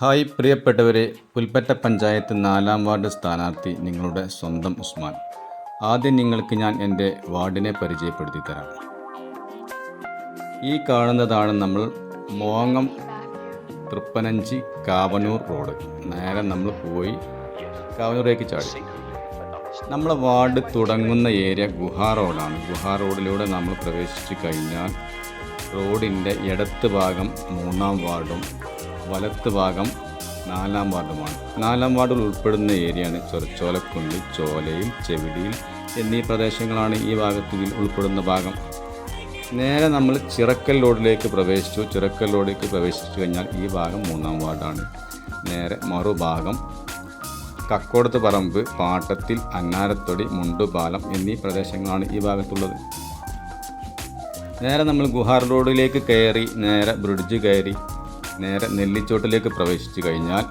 Hi പ്രിയപ്പെട്ടവരെ, Pulpatta panchayat 4-ാം ward സ്ഥാനാർത്ഥി നിങ്ങളുടെ സ്വന്തം ഉസ്മാൻ. ആദ്യം നിങ്ങൾക്ക് ഞാൻ എൻ്റെ വാർഡിനെ പരിചയപ്പെടുത്തി തരാം. ഈ കാണുന്നതാണ് നമ്മൾ മോങ്ങം തൃപ്പനഞ്ചി കാവനൂർ റോഡ്. നേരെ നമ്മൾ പോയി കാവനൂരേക്ക് ചാടി. നമ്മളെ വാർഡ് തുടങ്ങുന്ന ഏരിയ ഗുഹാ റോഡാണ്. ഗുഹാ റോഡിലൂടെ നമ്മൾ പ്രവേശിച്ചു കഴിഞ്ഞാൽ റോഡിൻ്റെ ഇടത്ത് ഭാഗം 3-ാം വാർഡും വലത്ത് ഭാഗം 4-ാം വാർഡുമാണ്. 4-ാം വാർഡിൽ ഉൾപ്പെടുന്ന ഏരിയയാണ് ചൊരച്ചോലക്കുണ്ട്, ചോലയിൽ, ചെവിടിയിൽ എന്നീ പ്രദേശങ്ങളാണ് ഈ ഭാഗത്തിൽ ഉൾപ്പെടുന്ന ഭാഗം. നേരെ നമ്മൾ ചിറക്കൽ റോഡിലേക്ക് പ്രവേശിച്ചു. ചിറക്കൽ റോഡിലേക്ക് പ്രവേശിച്ചു കഴിഞ്ഞാൽ ഈ ഭാഗം 3-ാം വാർഡാണ്. നേരെ മറുഭാഗം കക്കോടത്ത് പറമ്പ്, പാട്ടത്തിൽ, അന്നാരത്തൊടി, മുണ്ടുപാലം എന്നീ പ്രദേശങ്ങളാണ് ഈ ഭാഗത്തുള്ളത്. നേരെ നമ്മൾ ഗുഹാർ റോഡിലേക്ക് കയറി നേരെ ബ്രിഡ്ജ് കയറി നേരെ നെല്ലിച്ചോട്ടിലേക്ക് പ്രവേശിച്ചു കഴിഞ്ഞാൽ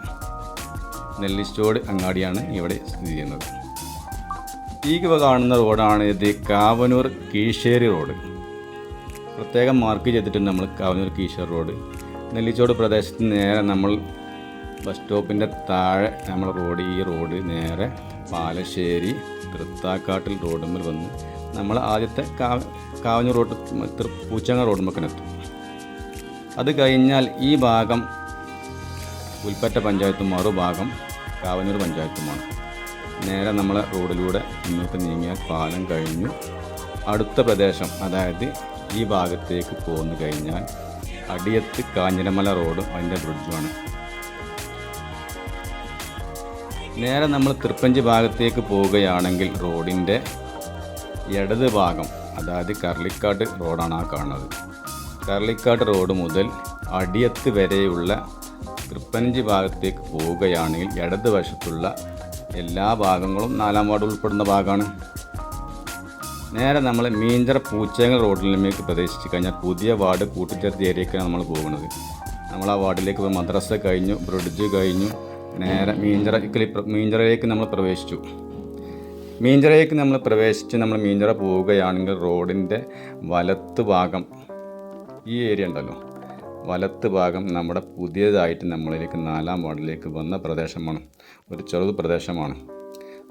നെല്ലിച്ചോട് അങ്ങാടിയാണ് ഇവിടെ സ്ഥിതി ചെയ്യുന്നത്. ഈ കാണുന്ന റോഡാണ് ഇത് കാവനൂർ കീശ്ശേരി റോഡ്. പ്രത്യേകം മാർക്ക് ചെയ്തിട്ടുണ്ട് നമ്മൾ കാവനൂർ കീശ്ശേരി റോഡ്. നെല്ലിച്ചോട് പ്രദേശത്ത് നേരെ നമ്മൾ ബസ് സ്റ്റോപ്പിൻ്റെ താഴെ നമ്മൾ ഈ റോഡ് നേരെ പാലശ്ശേരി തൃത്താക്കാട്ടിൽ റോഡുമ്മൽ വന്ന് നമ്മൾ ആദ്യത്തെ കാവനൂർ റോഡ് പൂച്ചങ്ങ റോഡുമ്മക്കെത്തും. അത് കഴിഞ്ഞാൽ ഈ ഭാഗം പുൽപ്പറ്റ പഞ്ചായത്തും മറുഭാഗം കാവനൂർ പഞ്ചായത്തുമാണ്. നേരെ നമ്മളെ റോഡിലൂടെ മുന്നോട്ട് നീങ്ങിയാൽ പാലം കഴിഞ്ഞു അടുത്ത പ്രദേശം, അതായത് ഈ ഭാഗത്തേക്ക് പോന്നു കഴിഞ്ഞാൽ അടിയത്ത് കാഞ്ഞിരമല റോഡും അതിൻ്റെ ബ്രിഡ്ജുമാണ്. നേരെ നമ്മൾ തൃപ്പഞ്ചി ഭാഗത്തേക്ക് പോവുകയാണെങ്കിൽ റോഡിൻ്റെ ഇടത് ഭാഗം, അതായത് കർളിക്കാട്ട് റോഡാണ് ആ കാണുന്നത്. കർളിക്കാട്ട് റോഡ് മുതൽ അടിയത്ത് വരെയുള്ള തൃപ്പഞ്ചി ഭാഗത്തേക്ക് പോവുകയാണെങ്കിൽ ഇടത് വശത്തുള്ള എല്ലാ ഭാഗങ്ങളും 4-ാം വാർഡ് ഉൾപ്പെടുന്ന ഭാഗമാണ്. നേരെ നമ്മൾ മീഞ്ചറ പൂച്ചേങ്ങൽ റോഡിലേക്ക് പ്രവേശിച്ച് കഴിഞ്ഞാൽ പുതിയ വാർഡ് കൂട്ടിച്ചേർത്ത ഏരിയയ്ക്കാണ് നമ്മൾ പോകുന്നത്. നമ്മൾ ആ വാർഡിലേക്ക് മദ്രസ കഴിഞ്ഞു, ബ്രിഡ്ജ് കഴിഞ്ഞു, നേരെ മീഞ്ചറയിലേക്ക് നമ്മൾ പ്രവേശിച്ചു. മീഞ്ചറയിലേക്ക് നമ്മൾ പ്രവേശിച്ച് നമ്മൾ മീഞ്ചറ പോവുകയാണെങ്കിൽ റോഡിൻ്റെ വലത്ത് ഭാഗം, ഈ ഏരിയ ഉണ്ടല്ലോ, വലത്ത് ഭാഗം നമ്മുടെ പുതിയതായിട്ട് നമ്മളിലേക്ക് 4-ാം വാർഡിലേക്ക് വന്ന പ്രദേശമാണ്. ഒരു ചെറു പ്രദേശമാണ്.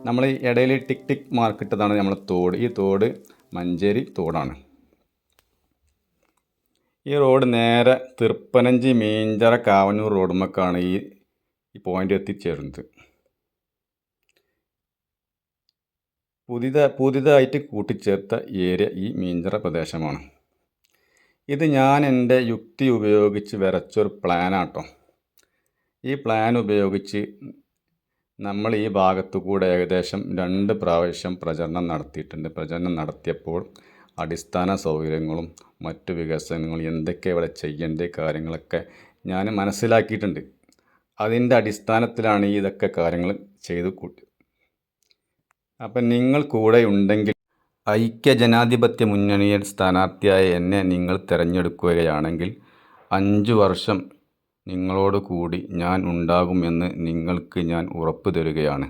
നമ്മൾ ഈ ഇടയിൽ ടിക് മാർക്കിട്ടതാണ് നമ്മളെ തോട്. ഈ തോട് മഞ്ചേരി തോടാണ്. ഈ റോഡ് നേരെ തൃപ്പനഞ്ചി മീഞ്ചറ കാവനൂർ റോഡുമൊക്കെയാണ് ഈ പോയിൻ്റ് എത്തിച്ചേരുന്നത്. പുതിയതായിട്ട് കൂട്ടിച്ചേർത്ത ഏരിയ ഈ മീഞ്ചറ പ്രദേശമാണ്. ഇത് ഞാൻ എൻ്റെ യുക്തി ഉപയോഗിച്ച് വരച്ചൊരു പ്ലാനാട്ടോ. ഈ പ്ലാൻ ഉപയോഗിച്ച് നമ്മൾ ഈ ഭാഗത്തു കൂടെ ഏകദേശം 2 പ്രാവശ്യം പ്രചരണം നടത്തിയിട്ടുണ്ട്. പ്രചരണം നടത്തിയപ്പോൾ അടിസ്ഥാന സൗകര്യങ്ങളും മറ്റു വികസനങ്ങളും എന്തൊക്കെ ഇവിടെ ചെയ്യേണ്ട കാര്യങ്ങളൊക്കെ ഞാൻ മനസ്സിലാക്കിയിട്ടുണ്ട്. അതിൻ്റെ അടിസ്ഥാനത്തിലാണ് ഇതൊക്കെ കാര്യങ്ങൾ ചെയ്തു കൂട്ടി. അപ്പം നിങ്ങൾ കൂടെ ഉണ്ടെങ്കിൽ ഐക്യജനാധിപത്യ മുന്നണിയുടെ സ്ഥാനാർത്ഥിയായ എന്നെ നിങ്ങൾ തിരഞ്ഞെടുക്കുകയാണെങ്കിൽ 5 വർഷം നിങ്ങളോട് കൂടി ഞാൻ ഉണ്ടാകുമെന്ന് നിങ്ങൾക്ക് ഞാൻ ഉറപ്പ് തരികയാണ്.